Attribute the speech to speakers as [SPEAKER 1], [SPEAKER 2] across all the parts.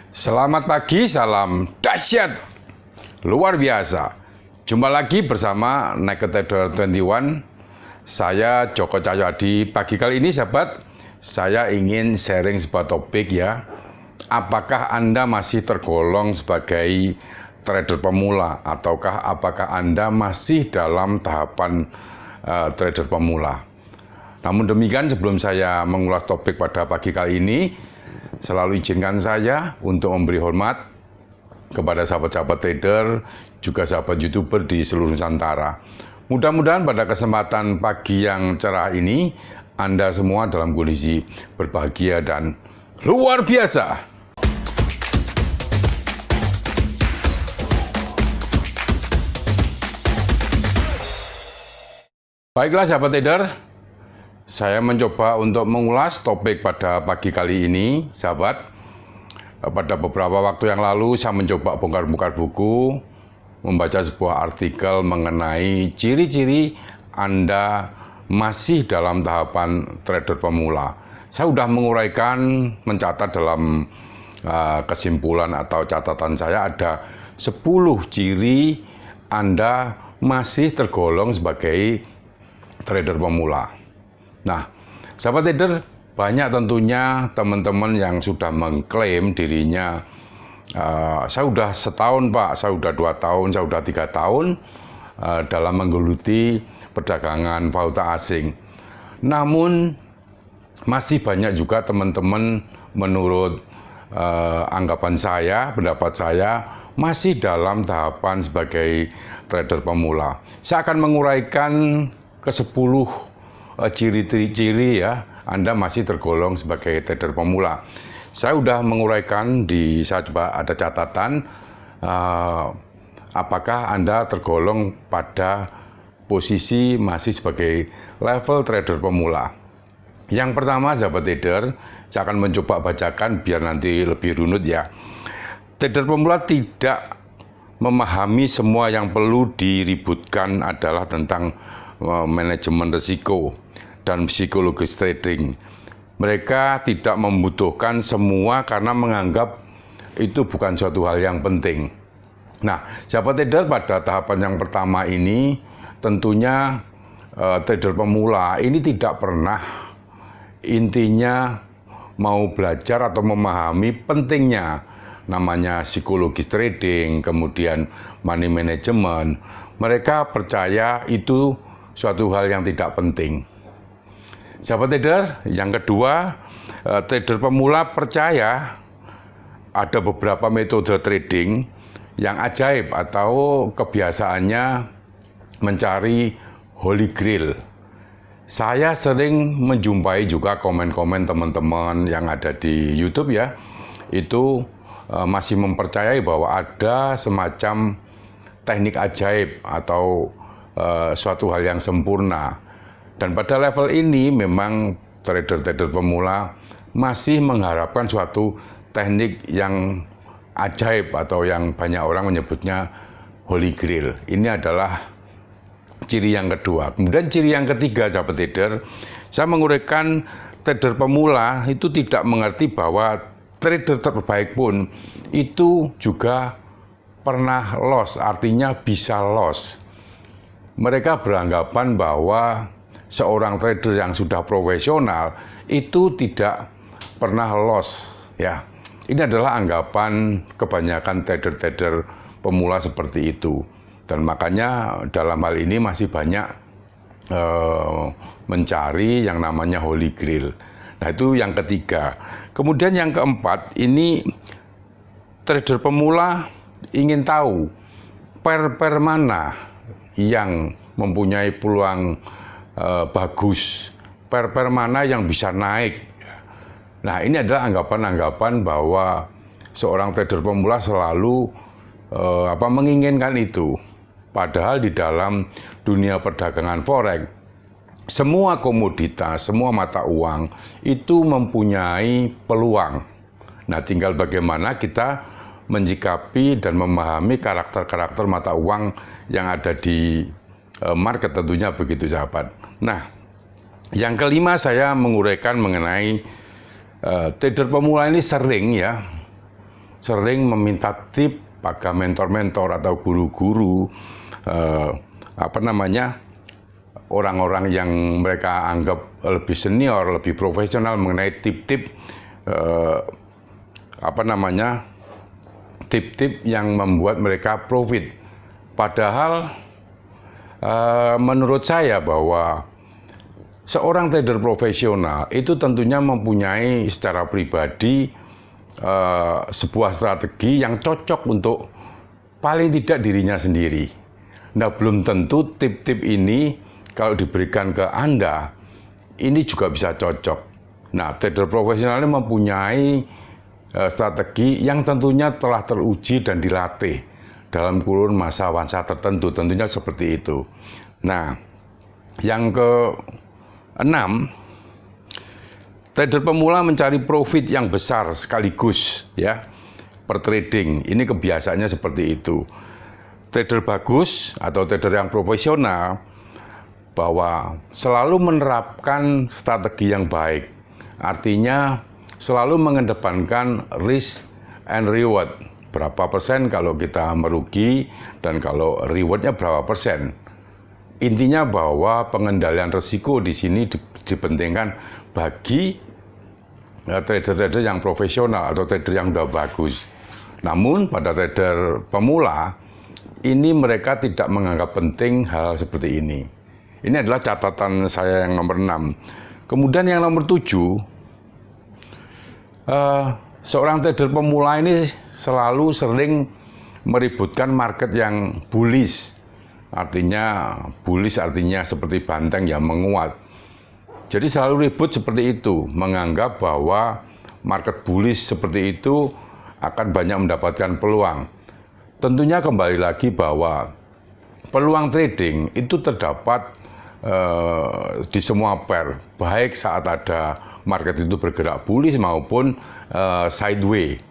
[SPEAKER 1] Selamat pagi, salam dahsyat, luar biasa. Jumpa lagi bersama Naked Trader 21. Saya Joko Cahyadi. Pagi kali ini sahabat, saya ingin sharing sebuah topik ya. Apakah Anda masih tergolong sebagai trader pemula ataukah apakah Anda masih dalam tahapan trader pemula? Namun demikian, sebelum saya mengulas topik pada pagi kali ini, selalu izinkan saya untuk memberi hormat kepada sahabat-sahabat trader, juga sahabat YouTuber di seluruh Nusantara. Mudah-mudahan pada kesempatan pagi yang cerah ini, Anda semua dalam kondisi berbahagia dan luar biasa. Baiklah sahabat trader, saya mencoba untuk mengulas topik pada pagi kali ini, sahabat. Pada beberapa waktu yang lalu, saya mencoba bongkar-bongkar buku, membaca sebuah artikel mengenai ciri-ciri Anda masih dalam tahapan trader pemula. Saya sudah menguraikan, mencatat dalam kesimpulan atau catatan saya ada 10 ciri Anda masih tergolong sebagai trader pemula. Nah, sahabat trader, banyak tentunya teman-teman yang sudah mengklaim dirinya, saya sudah setahun Pak, saya sudah 2 tahun, saya sudah 3 tahun dalam menggeluti perdagangan valuta asing. Namun, masih banyak juga teman-teman menurut anggapan saya, pendapat saya, masih dalam tahapan sebagai trader pemula. Saya akan menguraikan ke 10 ciri-ciri ya, Anda masih tergolong sebagai trader pemula. Saya sudah menguraikan saya coba ada catatan, apakah Anda tergolong pada posisi masih sebagai level trader pemula. Yang pertama sahabat trader, saya akan mencoba bacakan biar nanti lebih runut ya. Trader pemula tidak memahami semua yang perlu diributkan adalah tentang manajemen risiko dan psikologis trading. Mereka tidak membutuhkan semua karena menganggap itu bukan suatu hal yang penting. Nah, sahabat trader, pada tahapan yang pertama ini tentunya trader pemula ini tidak pernah intinya mau belajar atau memahami pentingnya namanya psikologis trading, kemudian money management. Mereka percaya itu suatu hal yang tidak penting. Sahabat trader, yang kedua, trader pemula percaya ada beberapa metode trading yang ajaib atau kebiasaannya mencari holy grail. Saya sering menjumpai juga komen-komen teman-teman yang ada di YouTube ya, itu masih mempercayai bahwa ada semacam teknik ajaib atau suatu hal yang sempurna. Dan pada level ini memang trader-trader pemula masih mengharapkan suatu teknik yang ajaib atau yang banyak orang menyebutnya holy grail. Ini adalah ciri yang kedua. Kemudian ciri yang ketiga sahabat trader, saya menguraikan trader pemula itu tidak mengerti bahwa trader terbaik pun itu juga pernah loss, artinya bisa loss. Mereka beranggapan bahwa seorang trader yang sudah profesional itu tidak pernah loss ya. Ini adalah anggapan kebanyakan trader-trader pemula seperti itu. Dan makanya dalam hal ini masih banyak mencari yang namanya holy grail. Nah, itu yang ketiga. Kemudian yang keempat, ini trader pemula ingin tahu pair mana yang mempunyai peluang bagus, pair mana yang bisa naik. Nah, ini adalah anggapan-anggapan bahwa seorang trader pemula selalu menginginkan itu. Padahal di dalam dunia perdagangan forex, semua komoditas, semua mata uang itu mempunyai peluang. Nah, tinggal bagaimana kita menyikapi dan memahami karakter-karakter mata uang yang ada di market, tentunya begitu sahabat. Nah, yang kelima saya menguraikan mengenai trader pemula ini sering ya sering meminta tip pada mentor-mentor atau guru-guru, orang-orang yang mereka anggap lebih senior, lebih profesional mengenai tip-tip tip-tip yang membuat mereka profit. Padahal menurut saya bahwa seorang trader profesional itu tentunya mempunyai secara pribadi sebuah strategi yang cocok untuk paling tidak dirinya sendiri. Nah, belum tentu tip-tip ini kalau diberikan ke Anda, ini juga bisa cocok. Nah, trader profesional ini mempunyai strategi yang tentunya telah teruji dan dilatih dalam kurun masa tertentu, tentunya seperti itu. Nah, yang keenam, trader pemula mencari profit yang besar sekaligus ya per trading. Ini kebiasaannya seperti itu. Trader bagus atau trader yang profesional bahwa selalu menerapkan strategi yang baik. Artinya selalu mengedepankan risk and reward. Berapa persen kalau kita merugi dan kalau rewardnya berapa persen. Intinya bahwa pengendalian risiko di sini dipentingkan bagi trader-trader yang profesional atau trader yang sudah bagus. Namun pada trader pemula, ini mereka tidak menganggap penting hal seperti ini. Ini adalah catatan saya yang nomor 6. Kemudian yang nomor 7, seorang trader pemula ini selalu sering meributkan market yang bullish. Artinya seperti banteng yang menguat. Jadi selalu ribut seperti itu, menganggap bahwa market bullish seperti itu akan banyak mendapatkan peluang. Tentunya kembali lagi bahwa peluang trading itu terdapat di semua pair, baik saat ada market itu bergerak bullish maupun sideways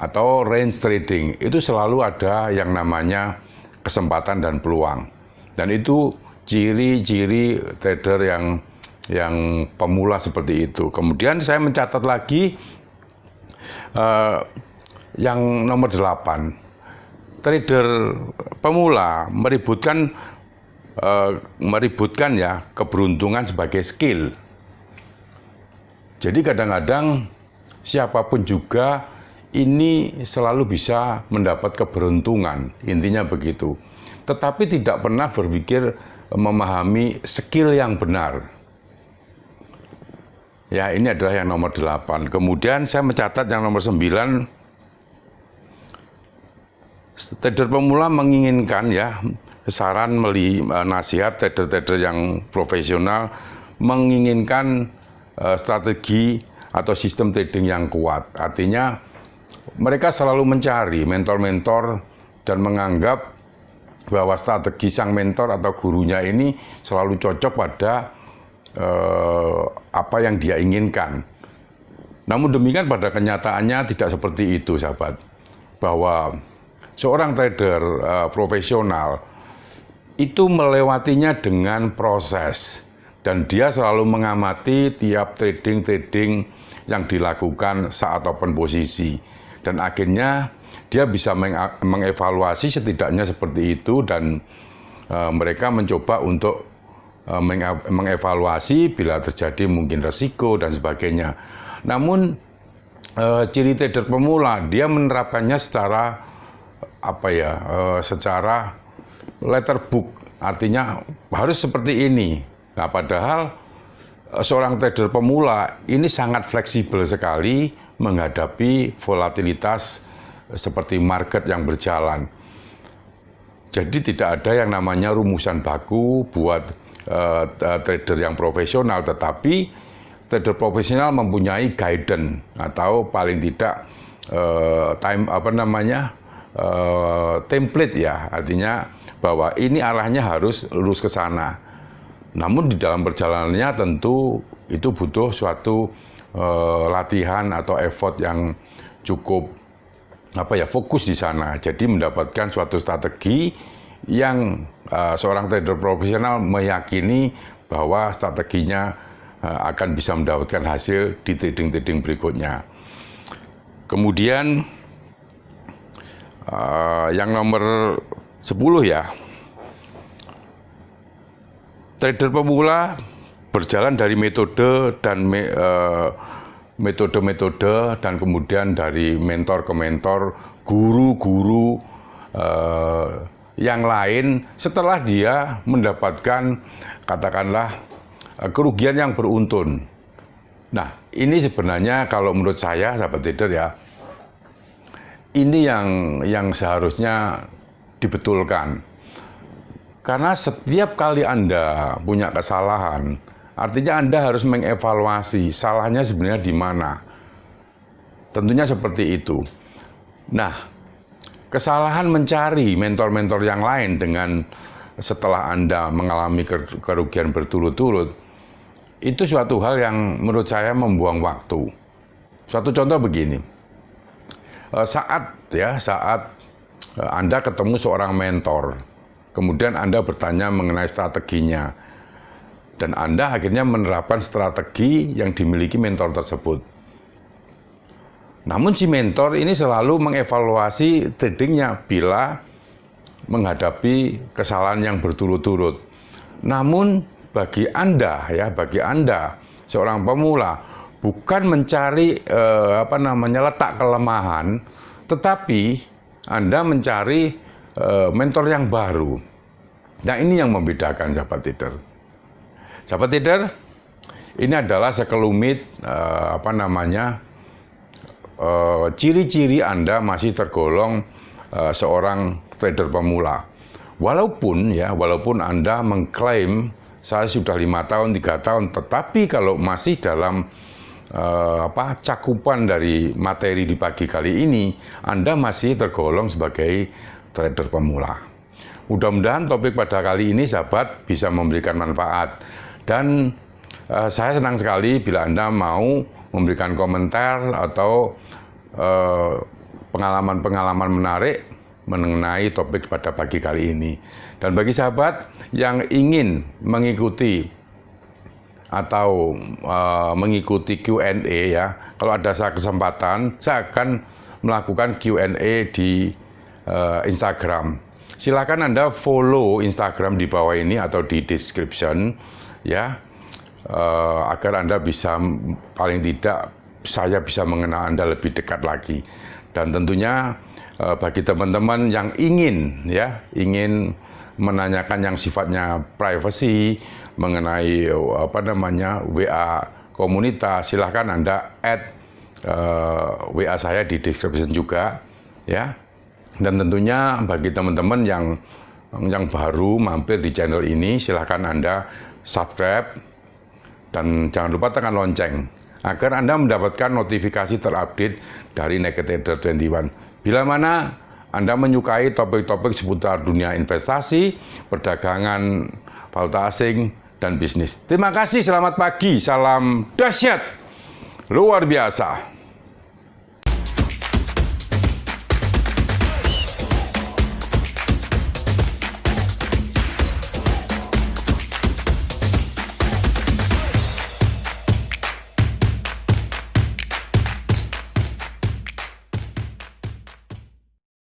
[SPEAKER 1] atau range trading. Itu selalu ada yang namanya kesempatan dan peluang. Dan itu ciri-ciri trader yang pemula seperti itu. Kemudian saya mencatat lagi yang nomor 8. Trader pemula meributkan ya keberuntungan sebagai skill. Jadi kadang-kadang siapapun juga ini selalu bisa mendapat keberuntungan, intinya begitu. Tetapi tidak pernah berpikir memahami skill yang benar. Ya, ini adalah yang nomor 8. Kemudian saya mencatat yang nomor 9. Trader pemula menginginkan ya, saran nasihat trader-trader yang profesional menginginkan strategi atau sistem trading yang kuat. Artinya mereka selalu mencari mentor-mentor dan menganggap bahwa strategi sang mentor atau gurunya ini selalu cocok pada apa yang dia inginkan. Namun demikian pada kenyataannya tidak seperti itu, sahabat. Bahwa seorang trader profesional itu melewatinya dengan proses dan dia selalu mengamati tiap trading yang dilakukan saat open posisi dan akhirnya dia bisa mengevaluasi setidaknya seperti itu dan mereka mencoba untuk mengevaluasi bila terjadi mungkin resiko dan sebagainya. Namun ciri trader pemula dia menerapkannya secara secara letter book, artinya harus seperti ini. Nah, padahal seorang trader pemula ini sangat fleksibel sekali menghadapi volatilitas seperti market yang berjalan. Jadi tidak ada yang namanya rumusan baku buat trader yang profesional, tetapi trader profesional mempunyai guidance atau paling tidak template ya, artinya bahwa ini arahnya harus lurus ke sana. Namun di dalam perjalanannya tentu itu butuh suatu latihan atau effort yang cukup fokus di sana. Jadi mendapatkan suatu strategi yang seorang trader profesional meyakini bahwa strateginya akan bisa mendapatkan hasil di trading-trading berikutnya. Kemudian Yang nomor 10 ya, trader pemula berjalan dari metode dan kemudian dari mentor ke mentor, guru-guru yang lain setelah dia mendapatkan katakanlah kerugian yang beruntun. Nah, ini sebenarnya kalau menurut saya, sahabat trader ya, ini yang seharusnya dibetulkan. Karena setiap kali Anda punya kesalahan, artinya Anda harus mengevaluasi salahnya sebenarnya di mana. Tentunya seperti itu. Nah, kesalahan mencari mentor-mentor yang lain dengan setelah Anda mengalami kerugian berturut-turut, itu suatu hal yang menurut saya membuang waktu. Suatu contoh begini, saat Anda ketemu seorang mentor, kemudian Anda bertanya mengenai strateginya, dan Anda akhirnya menerapkan strategi yang dimiliki mentor tersebut. Namun si mentor ini selalu mengevaluasi tradingnya bila menghadapi kesalahan yang berturut-turut. Namun bagi Anda seorang pemula, bukan mencari letak kelemahan, tetapi Anda mencari mentor yang baru. Nah, ini yang membedakan sahabat trader. Sahabat trader, ini adalah sekelumit ciri-ciri Anda masih tergolong seorang trader pemula. Walaupun Anda mengklaim saya sudah 5 tahun, 3 tahun, tetapi kalau masih dalam cakupan dari materi di pagi kali ini, Anda masih tergolong sebagai trader pemula. Mudah-mudahan topik pada kali ini sahabat bisa memberikan manfaat, dan saya senang sekali bila Anda mau memberikan komentar atau pengalaman-pengalaman menarik mengenai topik pada pagi kali ini. Dan bagi sahabat yang ingin mengikuti atau mengikuti Q&A ya, kalau ada kesempatan saya akan melakukan Q&A di Instagram. Silakan Anda follow Instagram di bawah ini atau di description ya, agar Anda bisa, paling tidak saya bisa mengenal Anda lebih dekat lagi. Dan tentunya bagi teman-teman yang ingin menanyakan yang sifatnya privacy mengenai WA komunitas, silahkan Anda add WA saya di description juga ya. Dan tentunya bagi teman-teman yang baru mampir di channel ini, silahkan Anda subscribe dan jangan lupa tekan lonceng agar Anda mendapatkan notifikasi terupdate dari Naked Trader 21. Bila mana Anda menyukai topik-topik seputar dunia investasi, perdagangan, valuta asing, dan bisnis. Terima kasih, selamat pagi, salam dahsyat, luar biasa.